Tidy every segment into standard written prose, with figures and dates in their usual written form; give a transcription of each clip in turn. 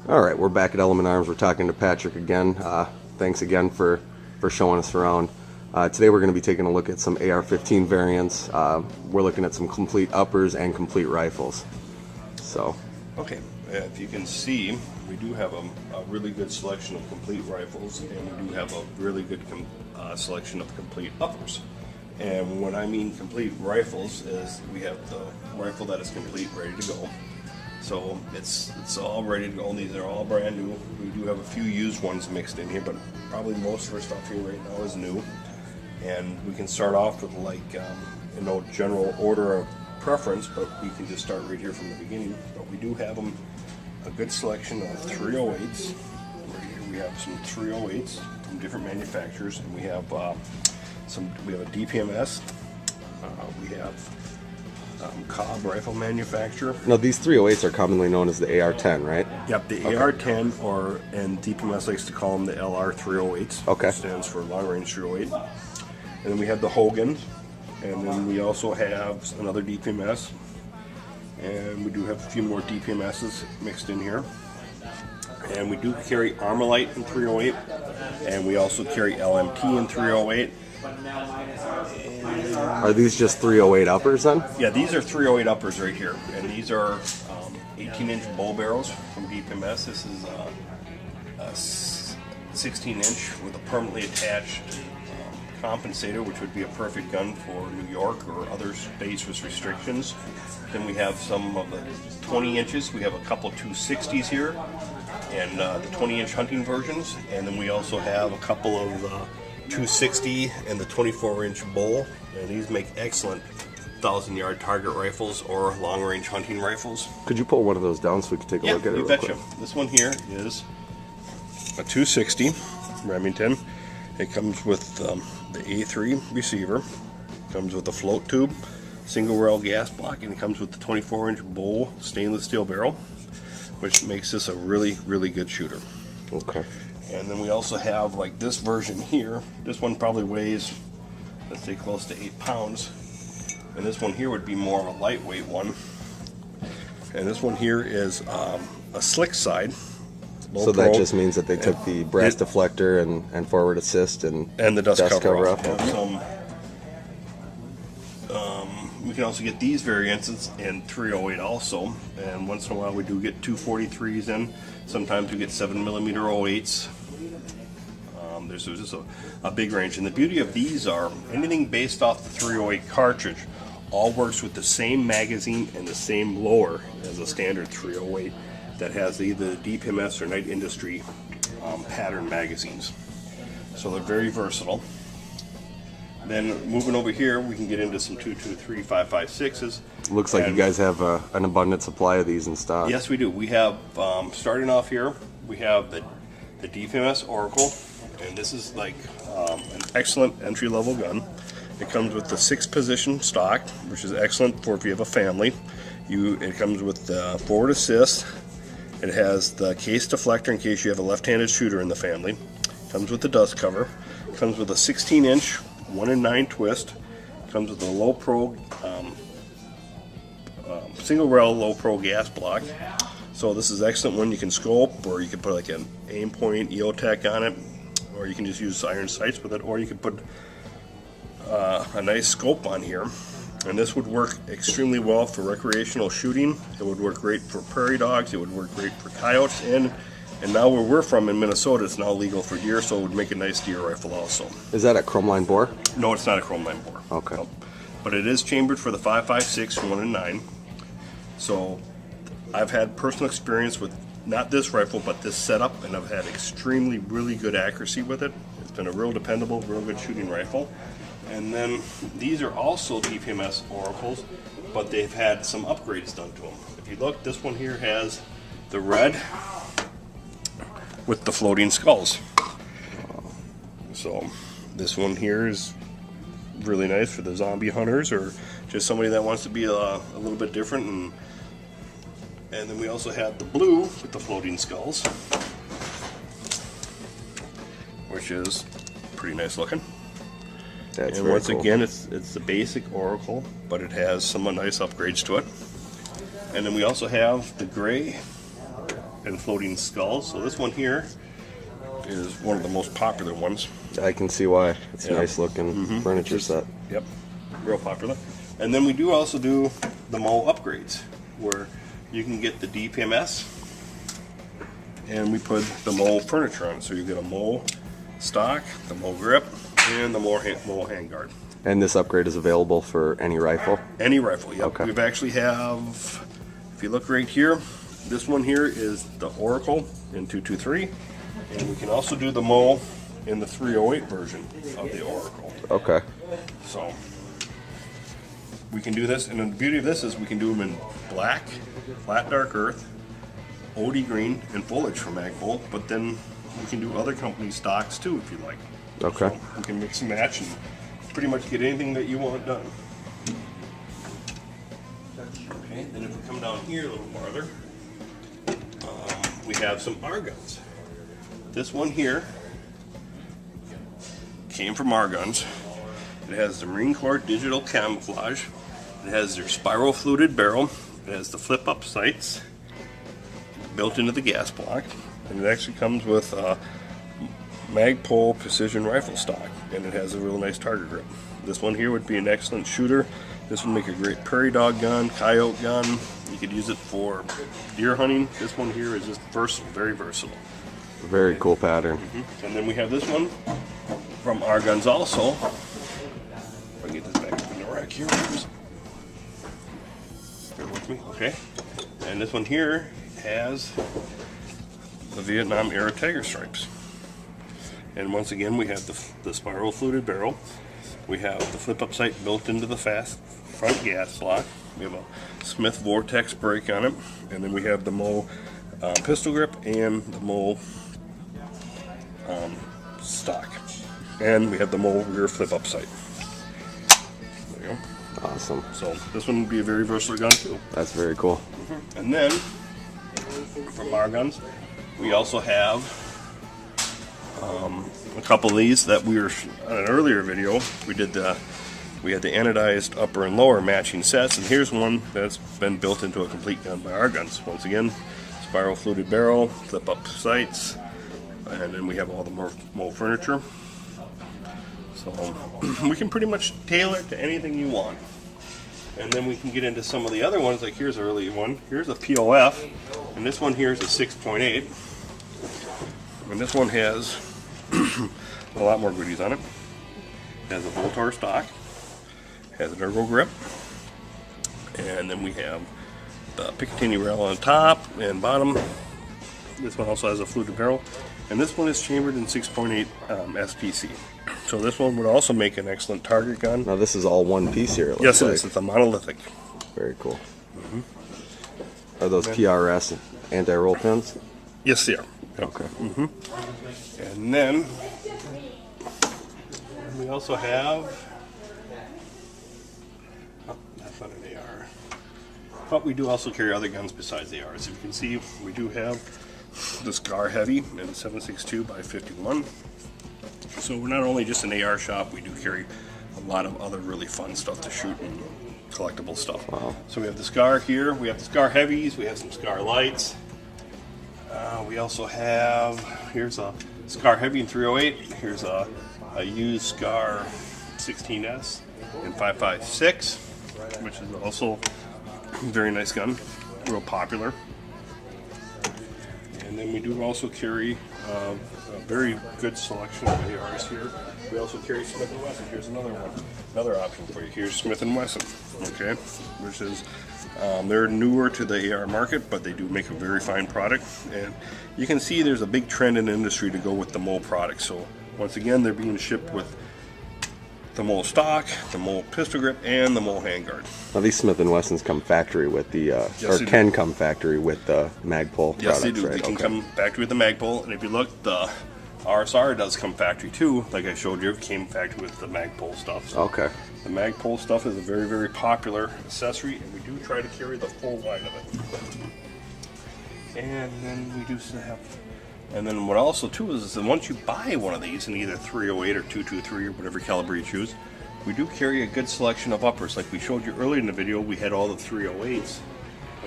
All right, we're back at Element Arms. We're talking to Patrick again. Thanks again for showing us around. Today we're going to be taking a look at some AR-15 variants. We're looking at some complete uppers and complete rifles. So, okay, if you can see, we do have a really good selection of complete rifles, and we do have a really good selection of complete uppers. And when I mean complete rifles, is we have the rifle that is complete, ready to go. So it's all ready to go. These are all brand new. We do have a few used ones mixed in here, but probably most of our stuff here right now is new. And we can start off with general order of preference, but we can just start right here from the beginning. But we do have a good selection of 308s. Right here we have some 308s from different manufacturers, and we have a DPMS. We have Cobb rifle manufacturer. now these 308s are commonly known as the AR-10, right? Yep, the AR-10, and DPMS likes to call them the LR-308s. Okay. It stands for Long Range 308. And then we have the Hogan, and then we also have another DPMS, and we do have a few more DPMSs mixed in here. And we do carry Armalite in 308, and we also carry LMT in 308. Are these just 308 uppers then? Yeah, these are 308 uppers right here, and these are 18-inch bow barrels from DPMS. This is a 16-inch with a permanently attached compensator, which would be a perfect gun for New York or other states with restrictions. Then we have some of the 20 inches. We have a couple 260s here, and the 20-inch hunting versions. And then we also have a couple of 260 and the 24-inch bowl. And these make excellent 1,000-yard target rifles or long-range hunting rifles. Could you pull one of those down so we could take a look at it you real betcha. quick? This one here is a 260 Remington. It comes with the A3 receiver, comes with a float tube, single rail gas block, and it comes with the 24-inch bowl stainless steel barrel, which makes this a really, really good shooter. Okay. And then we also have like this version here. This one probably weighs, let's say, close to 8 pounds. And this one here would be more of a lightweight one. And this one here is a slick side. So that just means that they took the brass deflector and forward assist and the dust cover off. We can also get these variants in 308 also, and once in a while we do get 243s in. Sometimes we get 7mm 08s. There's just a big range, and the beauty of these are anything based off the 308 cartridge all works with the same magazine and the same lower as a standard 308 that has either the DPMS or Night Industry pattern magazines. So they're very versatile. Then moving over here, we can get into some 223 5.56s. Looks like you guys have an abundant supply of these in stock. Yes, we do. We have, starting off here, we have the DPMS Oracle, and this is like an excellent entry-level gun. It comes with the 6-position stock, which is excellent for if you have a family. It comes with the forward assist. It has the case deflector in case you have a left-handed shooter in the family. It comes with the dust cover. It comes with a 16-inch 1-in-9 twist. It comes with a low pro single rail low pro gas block. So this is excellent one you can scope, or you can put like an aim point EOTech on it, or you can just use iron sights with it, or you can put a nice scope on here. And this would work extremely well for recreational shooting. It would work great for prairie dogs. It would work great for coyotes. And now where we're from in Minnesota, it's now legal for deer, so it would make a nice deer rifle also. Is that a chrome line bore? No, it's not a chrome line bore. Okay. No. But it is chambered for the 5.56 1-in-9. So I've had personal experience with not this rifle, but this setup, and I've had extremely, really good accuracy with it. It's been a real dependable, real good shooting rifle. And then these are also DPMS Oracles, but they've had some upgrades done to them. If you look, this one here has the red with the floating skulls. So this one here is really nice for the zombie hunters or just somebody that wants to be a little bit different. And then we also have the blue with the floating skulls, which is pretty nice looking. That's and once cool. again, it's the basic Oracle, but it has some nice upgrades to it. And then we also have the gray and floating skulls. So this one here is one of the most popular ones. I can see why. It's a Yeah. nice looking furniture set. Yep, real popular. And then we do also do the Mo upgrades, where you can get the DPMS, and we put the Mo furniture on it. So you get a Mo stock, the Mo grip, and the Mo handguard. And this upgrade is available for any rifle? Any rifle, yep. Okay. We've actually have, if you look right here, this one here is the Oracle in 223, and we can also do the Mo in the 308 version of the Oracle. Okay. So we can do this, and the beauty of this is we can do them in black, flat dark earth, OD green, and foliage for Magpul, but then we can do other company stocks too if you like. Okay. So we can mix and match and pretty much get anything that you want done. Okay, then if we come down here a little farther, we have some AR guns. This one here came from AR guns. It has the Marine Corps digital camouflage. It has their spiral fluted barrel. It has the flip up sights built into the gas block. And it actually comes with Magpul precision rifle stock. And it has a real nice target grip. This one here would be an excellent shooter. This would make a great prairie dog gun, coyote gun. You could use it for deer hunting. This one here is just versatile, very versatile. Very cool pattern. And then we have this one from AR Guns also. If I can get this back up in the rack here. Bear with me, okay. And this one here has the Vietnam era tiger stripes. And once again, we have the spiral fluted barrel. We have the flip up sight built into the fast front gas lock. We have a Smith Vortex brake on it. And then we have the Mo pistol grip and the Mo stock. And we have the Mo rear flip up sight. There you go. Awesome. So this one would be a very versatile gun too. That's very cool. And then from our guns, we also have a couple of these that we were on an earlier video. We had the anodized upper and lower matching sets, and here's one that's been built into a complete gun by our guns. Once again, spiral fluted barrel, flip up sights, and then we have all the Mo furniture. So we can pretty much tailor it to anything you want. And then we can get into some of the other ones, like here's an early one. Here's a POF, and this one here is a 6.8. And this one has a lot more goodies on it. It has a Voltar stock, has an ergo grip, and then we have the Picatinny rail on top and bottom. This one also has a fluted barrel, and this one is chambered in 6.8 SPC. So this one would also make an excellent target gun. Now this is all one piece here. It Yes, looks it is. It's a monolithic. Very cool. Are those PRS anti-roll pins? Yes, they are. Yep. Okay. And then we also have, oh, that's not an AR, but we do also carry other guns besides the ARs. As you can see, we do have the Scar Heavy in 7.62 by 51. So we're not only just an AR shop, we do carry a lot of other really fun stuff to shoot and collectible stuff. Wow. So we have the Scar here, we have the Scar Heavies, we have some Scar Lights. We also have, here's a Scar Heavy in 308, here's a used Scar 16S in 5.56, which is also a very nice gun, real popular. And then we do also carry a very good selection of ARs here. We also carry Smith & Wesson. Here's another one, another option for you. Here's Smith & Wesson, okay, which is, they're newer to the AR market, but they do make a very fine product. And you can see there's a big trend in the industry to go with the Mo products. So once again, they're being shipped with the Mo stock, the Mo pistol grip, and the Mo handguard. Now these Smith & Wessons come factory with the, Yes, or can come factory with the Magpul products, Yes, they do. right? They can Okay. come factory with the Magpul, and if you look, the RSR does come factory too. Like I showed you, it came factory with the Magpul stuff. So Okay. the Magpul stuff is a very, very popular accessory, and we do try to carry the full line of it. And then we do still have, and then what also too is that once you buy one of these in either 308 or 223 or whatever caliber you choose, we do carry a good selection of uppers. Like we showed you earlier in the video, we had all the 308s.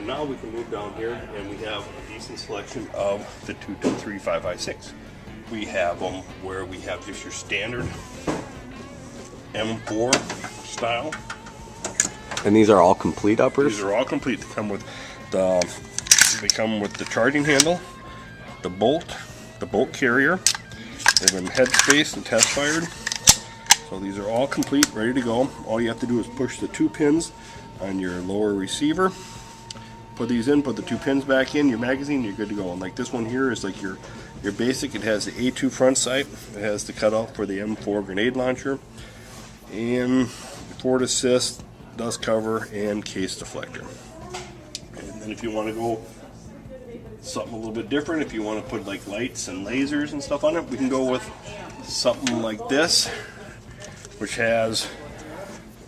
And now we can move down here, and we have a decent selection of the 2.35i6. We have them where we have just your standard M4 style. And these are all complete uppers? These are all complete. They come with the charging handle, the bolt carrier. They have headspace and test fired. So these are all complete, ready to go. All you have to do is push the 2 pins on your lower receiver. Put these in, put the 2 pins back in your magazine, you're good to go. And like this one here is like your basic. It has the A2 front sight. It has the cutout for the M4 grenade launcher, and forward assist, dust cover, and case deflector. And then if you want to go something a little bit different, if you want to put like lights and lasers and stuff on it, we can go with something like this, which has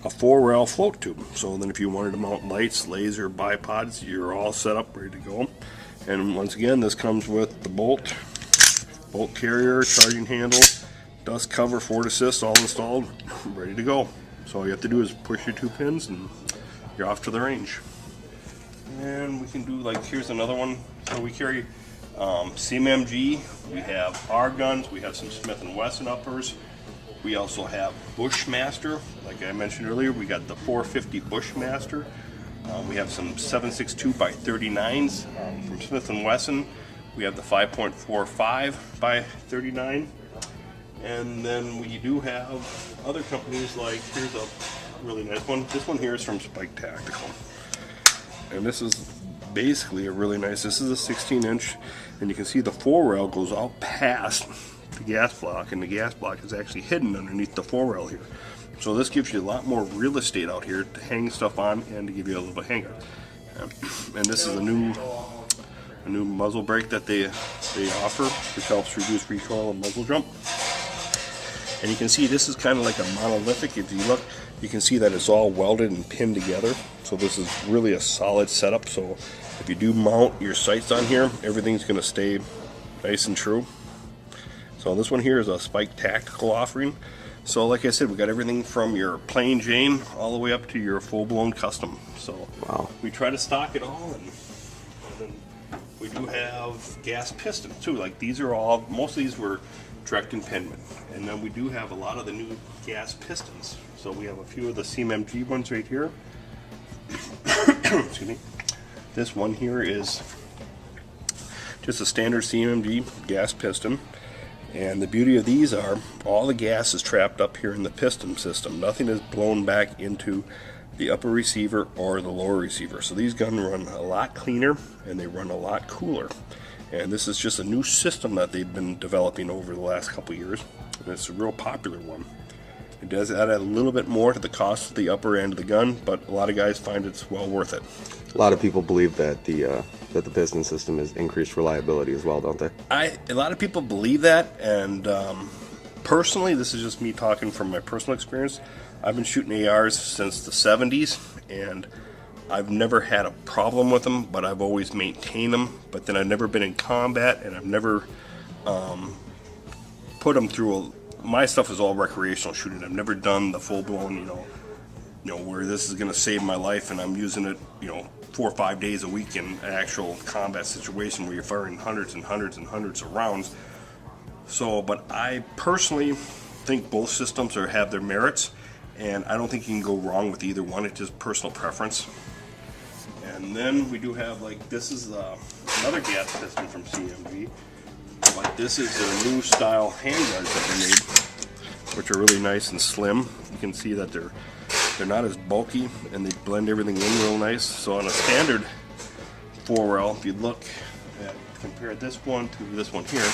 a 4-rail float tube. So then if you wanted to mount lights, laser, bipods, you're all set up, ready to go. And once again, this comes with the bolt carrier, charging handle, dust cover, forward assist, all installed, ready to go. So all you have to do is push your 2 pins and you're off to the range. And we can do, like, here's another one. So we carry CMMG, we have R guns, we have some Smith & Wesson uppers. We also have Bushmaster, like I mentioned earlier. We got the 450 Bushmaster. We have some 7.62 by 39s from Smith & Wesson. We have the 5.45 by 39. And then we do have other companies, like, here's a really nice one. This one here is from Spike Tactical. And this is basically a really nice, this is a 16-inch, and you can see the 4-rail goes out past the gas block, and the gas block is actually hidden underneath the 4-rail here. So this gives you a lot more real estate out here to hang stuff on and to give you a little hanger. And this is a new muzzle brake that they offer, which helps reduce recoil and muzzle jump. And you can see this is kind of like a monolithic. If you look, you can see that it's all welded and pinned together. So this is really a solid setup. So if you do mount your sights on here, everything's going to stay nice and true. So this one here is a Spike Tactical offering. So like I said, we got everything from your plain Jane all the way up to your full-blown custom. So wow. We try to stock it all, and then we do have gas pistons too. Like these are all, most of these were direct impingement, and then we do have a lot of the new gas pistons. So we have a few of the CMMG ones right here. Excuse me. This one here is just a standard CMMG gas piston. And the beauty of these are all the gas is trapped up here in the piston system. Nothing is blown back into the upper receiver or the lower receiver. So these guns run a lot cleaner and they run a lot cooler. And this is just a new system that they've been developing over the last couple years. And it's a real popular one. It does add a little bit more to the cost of the upper end of the gun, but a lot of guys find it's well worth it. A lot of people believe that the piston system is increased reliability as well, don't they? A lot of people believe that, and personally, this is just me talking from my personal experience. I've been shooting ARs since the 70s, and I've never had a problem with them, but I've always maintained them. But then I've never been in combat, and I've never put them through my stuff is all recreational shooting. I've never done the full-blown, you know, where this is going to save my life and I'm using it, 4 or 5 days a week in an actual combat situation where you're firing hundreds and hundreds and hundreds of rounds. So, but I personally think both systems have their merits, and I don't think you can go wrong with either one. It's just personal preference. And then we do have, like, this is another gas piston from CMG. Like, this is their new style handguns that they made, which are really nice and slim. You can see that they're not as bulky, and they blend everything in real nice. So on a standard 4-rail, if you look at, compare this one to this one here,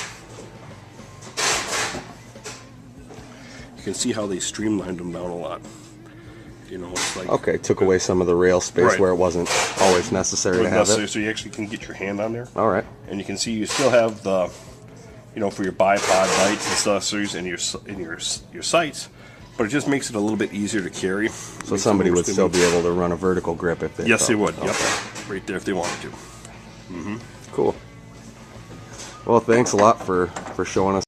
you can see how they streamlined them down a lot. It's like, okay, took away some of the rail space, right, where it wasn't always necessary to have it. So you actually can get your hand on there. All right. And you can see you still have the, for your bipod lights and accessories and your sights, but it just makes it a little bit easier to carry. So somebody would still be able to run a vertical grip if they Yes, they would. Okay. Yep. Right there if they wanted to. Cool. Well, thanks a lot for showing us